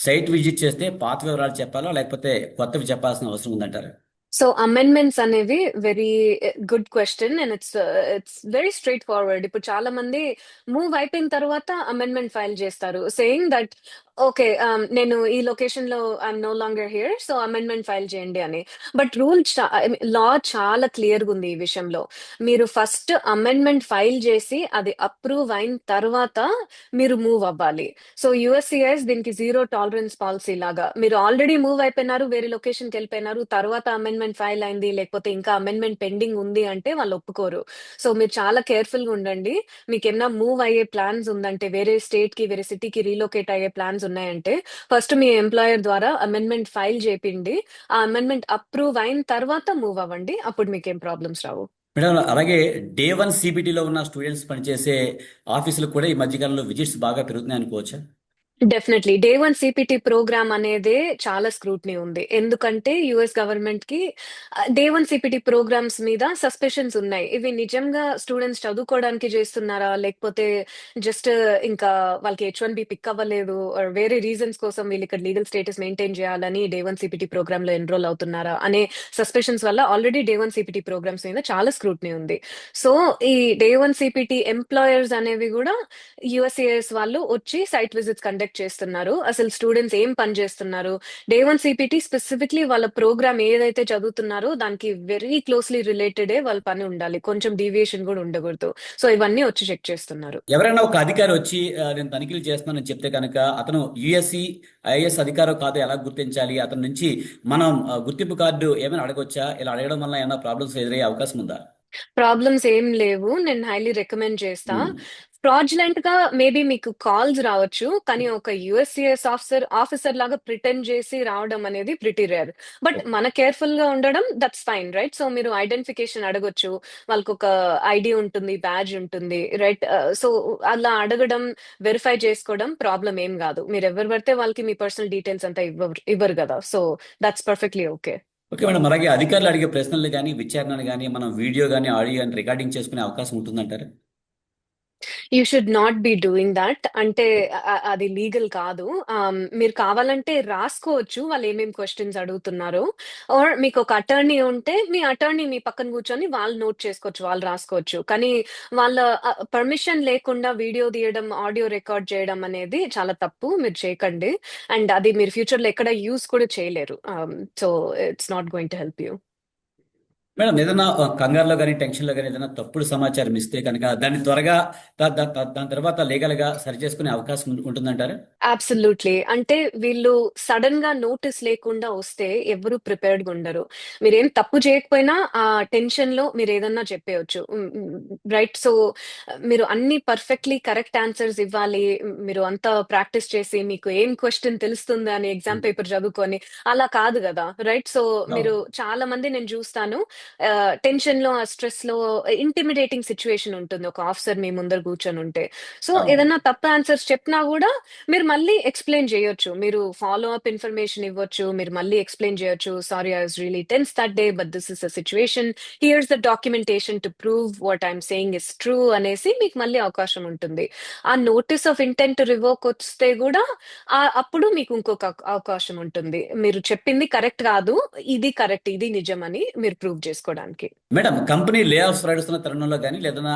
సైట్ విజిట్ చేస్తే పాత వివరాలు చెప్పాలా, లేకపోతే కొత్తవి చెప్పాల్సిన అవసరం ఉందంటారా? సో అమెండ్మెంట్స్ అనేవి very good question and it's very straightforward. ఇప్పుడు చాలా మంది మూవ్ అయిపోయిన తర్వాత అమెండ్మెంట్ ఫైల్ చేస్తారు సేయింగ్ దట్ ఓకే నేను ఈ లొకేషన్ లో I'm no longer here, so amendment file చేయండి అని. బట్ లా చాలా క్లియర్ గా ఉంది ఈ విషయంలో, మీరు ఫస్ట్ అమెండ్మెంట్ ఫైల్ చేసి అది అప్రూవ్ అయిన తర్వాత మీరు మూవ్ అవ్వాలి. సో USCIS దీనికి జీరో టాలరెన్స్ పాలసీ లాగా, మీరు ఆల్రెడీ మూవ్ అయిపోయినారు, వేరే లొకేషన్ కి వెళ్ళిపోయినారు, తర్వాత అమెండ్మెంట్ ఫైల్ అయింది లేకపోతే ఇంకా అమెండ్మెంట్ పెండింగ్ ఉంది అంటే వాళ్ళు ఒప్పుకోరు. సో మీరు చాలా కేర్ఫుల్ గా ఉండండి, మీకు ఏమైనా మూవ్ అయ్యే ప్లాన్స్ ఉందంటే, వేరే స్టేట్ కి వేరే సిటీకి రీలొకేట్ అయ్యే ప్లాన్స్ ఉన్నాయంటే ఫస్ట్ మీ ఎంప్లాయర్ ద్వారా అమెండ్మెంట్ ఫైల్ చేపిండి, ఆ అమెండ్మెంట్ అప్రూవ్ అయిన తర్వాత మూవ్ అవ్వండి, అప్పుడు మీకేం ప్రాబ్లమ్స్ రావు. మేడం అలాగే డే 1 CBTలో ఉన్న స్టూడెంట్స్ పనిచేసే ఆఫీసులకు కూడా ఈ మధ్యకాలంలో విజిట్స్ బాగా పెరుగుతున్నాయి అనుకోవచ్చా? డెఫినెట్లీ డే 1 CPT ప్రోగ్రామ్ అనేదే చాలా స్క్రూట్నీ ఉంది, ఎందుకంటే యుఎస్ గవర్నమెంట్ కి డే 1 CPT ప్రోగ్రామ్స్ మీద సస్పెషన్స్ ఉన్నాయి. ఇవి నిజంగా స్టూడెంట్స్ చదువుకోవడానికి చేస్తున్నారా, లేకపోతే జస్ట్ ఇంకా వాళ్ళకి H1B పిక్ అవ్వలేదు or వేరే రీజన్స్ కోసం వీళ్ళు ఇక్కడ లీగల్ స్టేటస్ మెయింటైన్ చేయాలని డే 1 CPT ప్రోగ్రామ్ లో ఎన్రోల్ అవుతున్నారా అనే సస్పెషన్స్ వల్ల ఆల్రెడీ డే 1 CPT ప్రోగ్రామ్స్ మీద చాలా స్క్రూట్నీ ఉంది. సో ఈ డే 1 CPT ఎంప్లాయర్స్ అనేవి కూడా USCIS వాళ్ళు వచ్చి సైట్ విజిట్స్ కండక్ట్ చేస్తున్నారు, అసలు స్టూడెంట్స్ ఏం పని చేస్తున్నారు, డే 1 CPT స్పెసిఫిక్లీ వాళ్ళ ప్రోగ్రామ్ ఏదైతే చదువుతున్నారో దానికి వెరీ క్లోజ్లీ రిలేటెడే వాళ్ళ పని ఉండాలి, కొంచెం డీవియేషన్ కూడా ఉండకూడదు. సో ఇవన్నీ వచ్చి చెక్ చేస్తున్నారు. ఎవరైనా ఒక అధికారి వచ్చి నేను తనిఖీలు చేస్తున్నానని చెప్తే కనుక అతను యుఎస్సి ఐఏఎస్ అధికారో కాదో ఎలా గుర్తించాలి, అతని నుంచి మనం గుర్తింపు కార్డు ఏమైనా అడగొచ్చా, ఇలా అడగడం వల్ల ఏమైనా ప్రాబ్లమ్స్ ఎదురయ్యే అవకాశం ఉందా? ప్రాబ్లమ్స్ ఏం లేవు. నేను హైలీ రికమెండ్ చేస్తా. ఉమ్. ఫ్రాడ్యులెంట్ గా మేబీ మీకు కాల్స్ రావచ్చు, కానీ ఒక యుఎస్సిఎస్ ఆఫీసర్ లాగా ప్రిటెండ్ చేసి రావడం అనేది ప్రిటీ రేర్. బట్ మన కేర్ఫుల్ గా ఉండడం దట్స్ ఫైన్, రైట్? సో మీరు ఐడెంటిఫికేషన్ అడగొచ్చు, వాళ్ళకి ఒక ఐడి ఉంటుంది, బ్యాడ్జ్ ఉంటుంది, రైట్? సో అలా అడగడం, వెరిఫై చేసుకోవడం ప్రాబ్లం ఏం కాదు. మీరు ఎవరు పడితే వాళ్ళకి మీ పర్సనల్ డీటెయిల్స్ అంతా ఇవ్వరు కదా. So that's perfectly okay. Okay madam, అలాగే అధికారులు అడిగే ప్రశ్నలు కానీ విచారణలు కానీ మనం వీడియో కానీ ఆడియో కానీ రికార్డింగ్ చేసుకునే అవకాశం ఉంటుందంటారు? You should not be doing that. అంటే అది లీగల్ కాదు. మీరు కావాలంటే రాసుకోవచ్చు వాళ్ళు ఏమేమి క్వశ్చన్స్ అడుగుతున్నారు. ఆర్ మీకు ఒక అటర్నీ ఉంటే మీ అటర్నీ మీ పక్కన కూర్చొని వాళ్ళు నోట్ చేసుకోవచ్చు, వాళ్ళు రాసుకోవచ్చు. కానీ వాళ్ళ పర్మిషన్ లేకుండా వీడియో తీయడం, ఆడియో రికార్డ్ చేయడం అనేది చాలా తప్పు. మీరు చేయకండి. అండ్ అది మీరు ఫ్యూచర్ లో ఎక్కడ యూస్ కూడా చేయలేరు. So it's not going to help you. Madam, ఏదైనా కంగారులో కానీ టెన్షన్లో కానీ ఏదైనా తప్పుడు సమాచారం ఇస్తే కనుక దాన్ని త్వరగా దాని తర్వాత లీగల్గా సరి చేసుకునే అవకాశం ఉంటుందంటారా? అబ్సల్యూట్లీ. అంటే వీళ్ళు సడన్ గా నోటీస్ లేకుండా వస్తే ఎవరు ప్రిపేర్డ్ గా ఉండరు. మీరేం తప్పు చేయకపోయినా ఆ టెన్షన్ లో మీరు ఏదన్నా చెప్పేయచ్చు, రైట్? సో మీరు అన్ని పర్ఫెక్ట్లీ కరెక్ట్ ఆన్సర్స్ ఇవ్వాలి. మీరు అంతా ప్రాక్టీస్ చేసి మీకు ఏం క్వశ్చన్ తెలుస్తుంది అని ఎగ్జామ్ ఉమ్. పేపర్ చదువుకొని అలా కాదు కదా, రైట్? సో మీరు అవును. చాలా మంది నేను చూస్తాను, టెన్షన్ లో, ఆ స్ట్రెస్ లో ఇంటిమిడేటింగ్ సిచ్యువేషన్ ఉంటుంది ఒక ఆఫీసర్ మీ ముందర కూర్చొని ఉంటే. సో అవును. ఏదన్నా తప్పు ఆన్సర్స్ చెప్పినా కూడా మీరు మళ్ళీ ఎక్స్ప్లెయిన్ చేయొచ్చు, మీరు ఫాలో అప్ ఇన్ఫర్మేషన్ ఇవ్వచ్చు, మీరు మళ్ళీ ఎక్స్ప్లెయిన్ చేయొచ్చు. Sorry, I was really tense that day, but this is a situation, here's the documentation to prove what I'm saying is true అనేసి మీకు మళ్ళీ అవకాశం ఉంటుంది. ఆ నోటీస్ ఆఫ్ ఇంటెంట్ రివోక్ వస్తే కూడా అప్పుడు మీకు ఇంకొక అవకాశం ఉంటుంది. మీరు చెప్పింది కరెక్ట్ కాదు, ఇది కరెక్ట్, ఇది నిజం అని మీరు ప్రూవ్ చేసుకోవడానికి. మేడం, కంపెనీ లే ఆఫ్స్ ప్రకటిస్తున్న తరుణంలో కానీ లేదా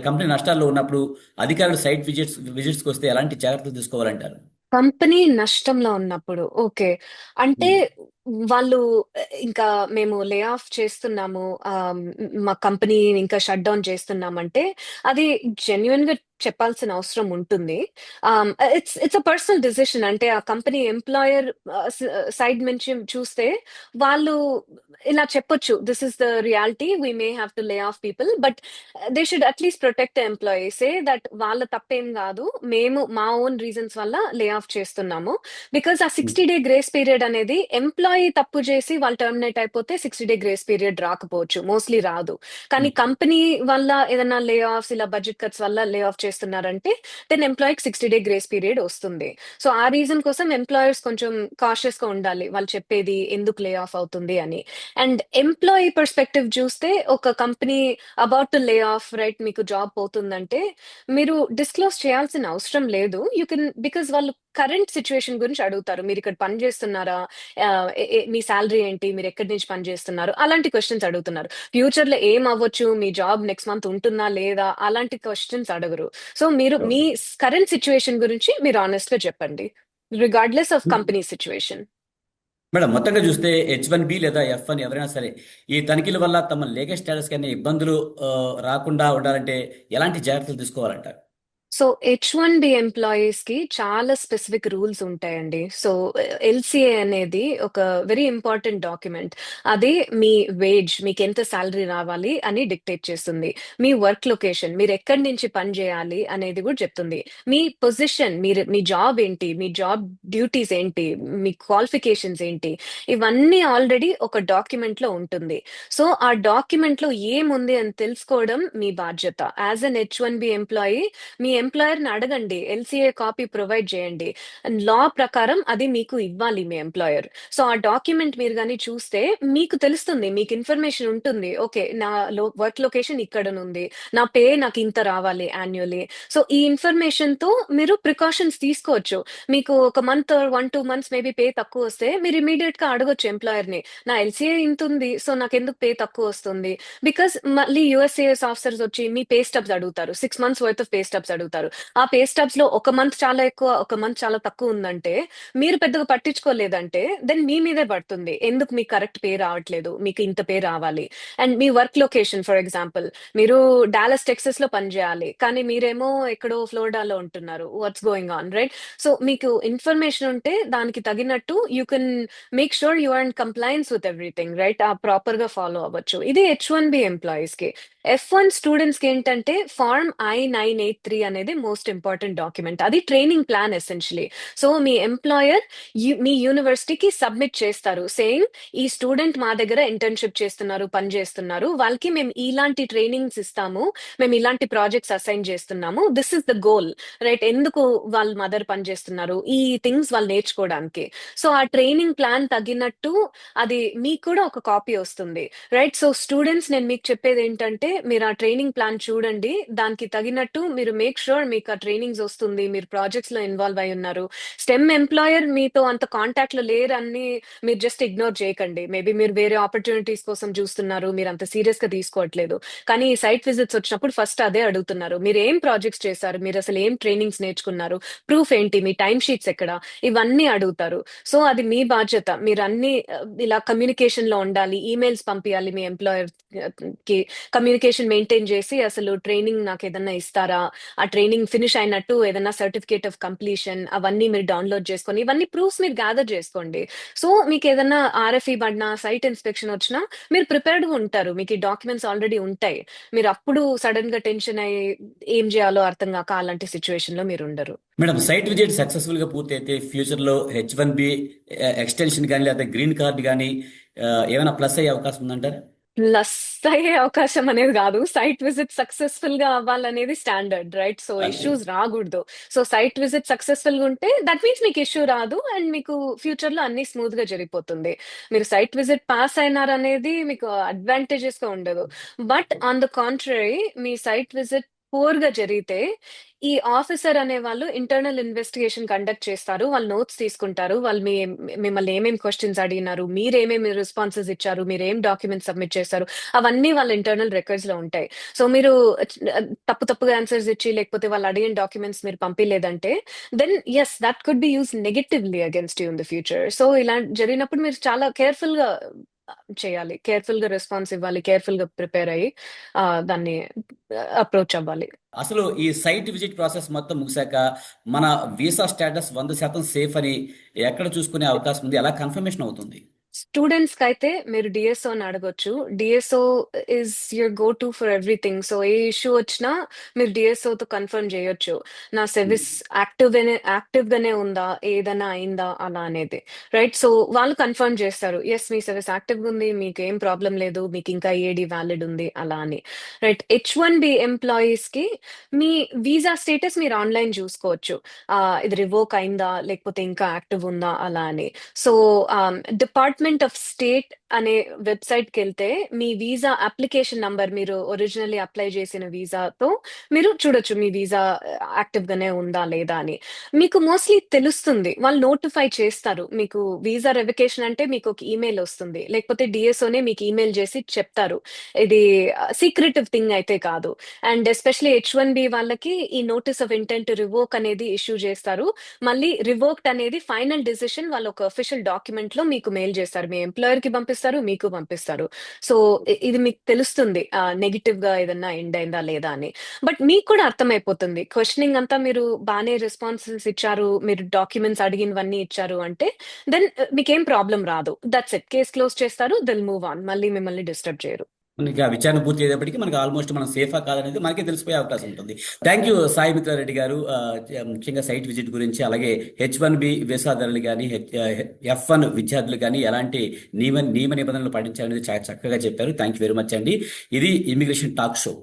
కంపెనీ నష్టాల్లో ఉన్నప్పుడు అధికారులు సైట్ విజిట్స్కి వస్తే ఎలాంటి జాగ్రత్తలు తీసుకోవాలంటారు? కంపెనీ నష్టంలో ఉన్నప్పుడు ఓకే. అంటే ఉమ్. వాళ్ళు ఇంకా మేము లే ఆఫ్ చేస్తున్నాము, మా కంపెనీ ఇంకా షట్ డౌన్ చేస్తున్నామంటే అది జెన్యున్ గా చెప్పాల్సిన అవసరం ఉంటుంది. It's a personal decision. అంటే ఆ కంపెనీ ఎంప్లాయర్ సైడ్ నుంచి చూస్తే వాళ్ళు ఇలా చెప్పొచ్చు, this is the reality, we may have to lay off people, but they should at least protect the employees, say that వాళ్ళ తప్పేం కాదు, మేము మా ఓన్ రీజన్స్ వల్ల లే ఆఫ్ చేస్తున్నాము. బికాస్ ఆ ఉమ్. 60 డే గ్రేస్ పీరియడ్ అనేది ఎంప్లాయీ తప్పు చేసి వాళ్ళు టర్మినేట్ అయిపోతే 60 డే గ్రేస్ పీరియడ్ రాకపోవచ్చు, మోస్ట్లీ రాదు. కానీ ఉమ్. కంపెనీ వల్ల ఏదైనా లే ఆఫ్స్, ఇలా బడ్జెట్ కట్స్ వల్ల లే ఆఫ్ చేస్తున్నారంటే దెన్ ఎంప్లాయీకి 60 డే గ్రేస్ పీరియడ్ వస్తుంది. సో ఆ రీజన్ కోసం ఎంప్లాయర్స్ కొంచెం కాషియస్ గా ఉండాలి, వాళ్ళు చెప్పేది ఎందుకు లే ఆఫ్ అవుతుంది అని. అండ్ ఎంప్లాయీ పర్స్పెక్టివ్ చూస్తే ఒక company about to lay off, right, మీకు జాబ్ పోతుందంటే మీరు డిస్క్లోజ్ చేయాల్సిన అవసరం లేదు. యూ కెన్, బికాస్ వాళ్ళు కరెంట్ సిచ్యువేషన్ గురించి అడుగుతారు. మీరు ఇక్కడ పని చేస్తున్నారా, ఆ, మీ శాలరీ ఏంటి, మీరు ఎక్కడి నుంచి పని చేస్తున్నారు, అలాంటి క్వశ్చన్స్ అడుగుతున్నారు. ఫ్యూచర్ లో ఏం అవ్వచ్చు, మీ జాబ్ నెక్స్ట్ మంత్ ఉంటుందా లేదా, అలాంటి క్వశ్చన్స్ అడగరు. సో మీరు మీ ఓకే. కరెంట్ సిచ్యువేషన్ గురించి మీరు ఆనెస్ట్ గా చెప్పండి, regardless of company situation. Madam, మొత్తంగా చూస్తే H1B లేదా F1 ఎవరైనా సరే ఈ తనిఖీల వల్ల తమ లీగల్ స్టేటస్ కానీ ఇబ్బందులు రాకుండా ఉండాలంటే ఎలాంటి జాగ్రత్తలు తీసుకోవాలంటారు? సో H1B ఎంప్లాయీస్ కి చాలా స్పెసిఫిక్ రూల్స్ ఉంటాయండి. సో ఎల్సిఏ అనేది ఒక వెరీ ఇంపార్టెంట్ డాక్యుమెంట్. అది మీ వేజ్, మీకు ఎంత శాలరీ రావాలి అని డిక్టేట్ చేస్తుంది. మీ వర్క్ లొకేషన్, మీరు ఎక్కడి నుంచి పని చేయాలి అనేది కూడా చెప్తుంది. మీ పొజిషన్, మీ జాబ్ ఏంటి, మీ జాబ్ డ్యూటీస్ ఏంటి, మీ క్వాలిఫికేషన్స్ ఏంటి, ఇవన్నీ ఆల్రెడీ ఒక డాక్యుమెంట్ లో ఉంటుంది. సో ఆ డాక్యుమెంట్ లో ఏముంది అని తెలుసుకోవడం మీ బాధ్యత. As an H1B employee me employer ని అడగండి, ఎల్సిఏ కాపీ ప్రొవైడ్ చేయండి. లా ప్రకారం అది మీకు ఇవ్వాలి మీ ఎంప్లాయర్. సో ఆ డాక్యుమెంట్ మీరు కానీ చూస్తే మీకు తెలుస్తుంది, మీకు ఇన్ఫర్మేషన్ ఉంటుంది, ఓకే నా వర్క్ లొకేషన్ ఇక్కడ ఉంది, నా పే నాకు ఇంత రావాలి యాన్యువల్లీ. సో ఈ ఇన్ఫర్మేషన్ తో మీరు ప్రికాషన్స్ తీసుకోవచ్చు. మీకు ఒక మంత్ 1-2 మంత్స్ మేబీ పే తక్కువ వస్తే మీరు ఇమీడియట్ గా అడగొచ్చు ఎంప్లాయర్ ని, నా ఎల్సిఏ ఇంత ఉంది, సో నాకు ఎందుకు పే తక్కువ వస్తుంది. బికాస్ మళ్ళీ యుఎస్ఏఎస్ ఆఫీసర్స్ వచ్చి మీ పే స్టబ్స్ అడుగుతారు, 6 months worth of pay stubs అడుగుతారు. అవుతారు. ఆ పే స్టబ్స్ లో ఒక మంత్ చాలా ఎక్కువ, ఒక మంత్ చాలా తక్కువ ఉందంటే మీరు పెద్దగా పట్టించుకోలేదంటే దెన్ మీ మీదే పడుతుంది. ఎందుకు మీకు కరెక్ట్ పే రావట్లేదు, మీకు ఇంత పే రావాలి. అండ్ మీ వర్క్ లొకేషన్ ఫర్ ఎగ్జాంపుల్, మీరు డాలస్ టెక్సస్ లో పనిచేయాలి కానీ మీరేమో ఎక్కడో ఫ్లోరిడాలో ఉంటున్నారు. What's going on, right? So మీకు ఇన్ఫర్మేషన్ ఉంటే దానికి తగినట్టు you can make sure you are in compliance with everything, right? ఆ ప్రాపర్ గా ఫాలో అవ్వచ్చు. ఇది H1B ఎంప్లాయీస్ కి. F1 స్టూడెంట్స్ కి ఏంటంటే ఫార్మ్ I-983 అనేది మోస్ట్ ఇంపార్టెంట్ డాక్యుమెంట్. అది ట్రైనింగ్ ప్లాన్ ఎసెన్షియలీ. సో మీ ఎంప్లాయర్ మీ యూనివర్సిటీకి సబ్మిట్ చేస్తారు సేయింగ్ ఈ స్టూడెంట్ మా దగ్గర ఇంటర్న్షిప్ చేస్తున్నారు, పని చేస్తున్నారు, వాళ్ళకి మేము ఇలాంటి ట్రైనింగ్స్ ఇస్తాము, మేము ఇలాంటి ప్రాజెక్ట్స్ అసైన్ చేస్తున్నాము, this is the goal, right? ఎందుకు వాళ్ళ మదర్ పని చేస్తున్నారు, ఈ థింగ్స్ వాళ్ళు నేర్చుకోవడానికి. సో ఆ ట్రైనింగ్ ప్లాన్ తగినట్టు అది మీకు కూడా ఒక కాపీ వస్తుంది, రైట్? సో స్టూడెంట్స్, నేను మీకు చెప్పేది ఏంటంటే మీరు ఆ ట్రైనింగ్ ప్లాన్ చూడండి, దానికి తగినట్టు మీరు మేక్ షూర్ మీకు ఆ ట్రైనింగ్స్ వస్తుంది, మీరు ప్రాజెక్ట్స్ లో ఇన్వాల్వ్ అయి ఉన్నారు. స్టెమ్ ఎంప్లాయర్ మీతో అంత కాంటాక్ట్ లో లేరు అని మీరు జస్ట్ ఇగ్నోర్ చేయకండి. మేబీ మీరు వేరే ఆపర్చునిటీస్ కోసం చూస్తున్నారు, మీరు అంత సీరియస్ గా తీసుకోవట్లేదు. కానీ ఈ సైట్ విజిట్స్ వచ్చినప్పుడు ఫస్ట్ అదే అడుగుతున్నారు, మీరు ఏం ప్రాజెక్ట్స్ చేశారు, మీరు అసలు ఏం ట్రైనింగ్స్ నేర్చుకున్నారు, ప్రూఫ్ ఏంటి, మీ టైం షీట్స్ ఎక్కడ, ఇవన్నీ అడుగుతారు. సో అది మీ బాధ్యత. మీరు అన్ని ఇలా కమ్యూనికేషన్ లో ఉండాలి, ఈమెయిల్స్ పంపించాలి మీ ఎంప్లాయర్ కి, కమ్యూనికేషన్ మెయింటైన్ చేసి అసలు ట్రైనింగ్ నాకు ఏదన్నా ఇస్తారా, ఆ ట్రైనింగ్ ఫినిష్ అయినట్టు ఏదన్నా సర్టిఫికేట్ ఆఫ్ కంప్లీషన్ అవన్నీ మీరు డౌన్లోడ్ చేసుకొని ఇవన్నీ ప్రూఫ్స్ మీరు గ్యాదర్ చేసుకోండి. సో మీకు ఏదన్నా RFE పడినా, సైట్ ఇన్స్పెక్షన్ వచ్చినా మీరు ప్రిపేర్డ్ గా ఉంటారు, మీకు ఈ డాక్యుమెంట్స్ ఆల్రెడీ ఉంటాయి. మీరు అప్పుడు సడన్ గా టెన్షన్ అయ్యి ఏం చేయాలో అర్థం కాక అలాంటి సిచ్యువేషన్ లో మీరు ఉండరు. మేడం, సైట్ విజిట్ సక్సెస్ఫుల్ గా పూర్తయితే ఫ్యూచర్ లో H1B ఎక్స్టెన్షన్ కానీ లేదా గ్రీన్ కార్డ్ కానీ ఏమైనా ప్లస్ అయ్యే అవకాశం ఉందంటారా? ప్లస్ అయ్యే అవకాశం అనేది కాదు, సైట్ విజిట్ సక్సెస్ఫుల్ గా అవ్వాలనేది స్టాండర్డ్, రైట్? సో అదే. ఇష్యూస్ రాకూడదు. సో సైట్ విజిట్ సక్సెస్ఫుల్ గా ఉంటే దట్ మీన్స్ మీకు ఇష్యూ రాదు అండ్ మీకు ఫ్యూచర్ లో అన్ని స్మూత్ గా జరిగిపోతుంది. మీరు సైట్ విజిట్ పాస్ అయినారనేది మీకు అడ్వాంటేజెస్ గా ఉండదు. బట్ ఆన్ ద కాంట్రరీ, మీ సైట్ విజిట్ పూర్ గా జరిగితే ఈ ఆఫీసర్ అనే వాళ్ళు ఇంటర్నల్ ఇన్వెస్టిగేషన్ కండక్ట్ చేస్తారు, వాళ్ళు నోట్స్ తీసుకుంటారు, వాళ్ళు మిమ్మల్ని ఏమేమి క్వశ్చన్స్ అడిగినారు, మీరేమేమి రెస్పాన్సెస్ ఇచ్చారు, మీరు ఏం డాక్యుమెంట్స్ సబ్మిట్ చేశారు, అవన్నీ వాళ్ళ ఇంటర్నల్ రికార్డ్స్ లో ఉంటాయి. సో మీరు తప్పుగా ఆన్సర్స్ ఇచ్చి లేకపోతే వాళ్ళు అడిగిన డాక్యుమెంట్స్ మీరు పంపించలేదంటే then as that could be use negatively against you in the future. So ఇలా జరిగినప్పుడు మీరు చాలా కేర్ఫుల్ గా చేయాలి, కేర్ఫుల్ గా రెస్పాన్స్ ఇవ్వాలి, కేర్ఫుల్ గా ప్రిపేర్ అయ్యి దాన్ని అప్రోచ్ అవ్వాలి. అసలు ఈ సైట్ విజిట్ ప్రాసెస్ మొత్తం ముగిశాక మన వీసా స్టేటస్ 100% సేఫ్ అని ఎక్కడ చూసుకునే అవకాశం ఉంది, ఎలా కన్ఫర్మేషన్ అవుతుంది? స్టూడెంట్స్ కి అయితే మీరు డిఎస్ఓని అడగొచ్చు. DSO is your go to for everything. So A issue వచ్చినా మీరు డిఎస్ఓతో కన్ఫర్మ్ చేయొచ్చు, నా సర్వీస్ యాక్టివ్ గానే ఉందా, ఏదైనా అయిందా అలా అనేది, రైట్? సో వాళ్ళు కన్ఫర్మ్ చేస్తారు, ఎస్ మీ సర్వీస్ యాక్టివ్ గా ఉంది, మీకు ఏం ప్రాబ్లం లేదు, మీకు ఇంకా ఏడి వ్యాలిడ్ ఉంది అలా అని, రైట్? H1B ఎంప్లాయీస్ కి మీ వీసా స్టేటస్ మీరు ఆన్లైన్ చూసుకోవచ్చు, ఇది రివోక్ అయిందా లేకపోతే ఇంకా యాక్టివ్ ఉందా అలా అని. సో డిపార్ట్మెంట్ ఆఫ్ స్టేట్ అనే వెబ్సైట్ కి వెళ్తే మీ వీసా అప్లికేషన్ నంబర్, మీరు ఒరిజినల్లీ అప్లై చేసిన వీసాతో మీరు చూడొచ్చు మీ వీసా యాక్టివ్ గానే ఉందా లేదా అని. మీకు మోస్ట్లీ తెలుస్తుంది, వాళ్ళు నోటిఫై చేస్తారు. మీకు వీసా రెవికేషన్ అంటే మీకు ఒక ఈమెయిల్ వస్తుంది, లేకపోతే డిఎస్ఓనే మీకు ఈమెయిల్ చేసి చెప్తారు. ఇది సీక్రెటివ్ థింగ్ అయితే కాదు. అండ్ ఎస్పెషలీ H1B వాళ్ళకి ఈ నోటీస్ ఆఫ్ ఇంటెంట్ రివోక్ అనేది ఇష్యూ చేస్తారు. మళ్ళీ రివోక్డ్ అనేది ఫైనల్ డిసిషన్ వాళ్ళు ఒక అఫీషియల్ డాక్యుమెంట్ లో మీకు మెయిల్ చేస్తారు, మీ ఎంప్లాయర్ కి పంపిస్తారు, మీకు పంపిస్తారు. సో ఇది మీకు తెలుస్తుంది నెగిటివ్ గా ఏదన్నా ఎండ్ అయిందా లేదా అని. బట్ మీకు కూడా అర్థమైపోతుంది, క్వశ్చనింగ్ అంతా మీరు బాగానే రెస్పాన్సెస్ ఇచ్చారు, మీరు డాక్యుమెంట్స్ అడిగినవన్నీ ఇచ్చారు అంటే దెన్ మీకేం ప్రాబ్లం రాదు. దట్స్ ఇట్, కేస్ క్లోజ్ చేస్తారు, దిల్ మూవ్ ఆన్, మళ్ళీ మిమ్మల్ని డిస్టర్బ్ చేయరు. మనకి ఆ విచారణ పూర్తి అయ్యేటప్పటికి మనకి ఆల్మోస్ట్ మనం సేఫా కాదనేది మనకే తెలిసిపోయే అవకాశం ఉంటుంది. థ్యాంక్ యూ సాయి మిత్రారెడ్డి గారు. ముఖ్యంగా సైట్ విజిట్ గురించి, అలాగే H1B వీసాదారులు కానీ F1 విద్యార్థులు కానీ ఎలాంటి నియమ నిబంధనలు పాటించాలనేది చాలా చక్కగా చెప్పారు. థ్యాంక్ యూ వెరీ మచ్ అండి. ఇది ఇమిగ్రేషన్ టాక్ షో.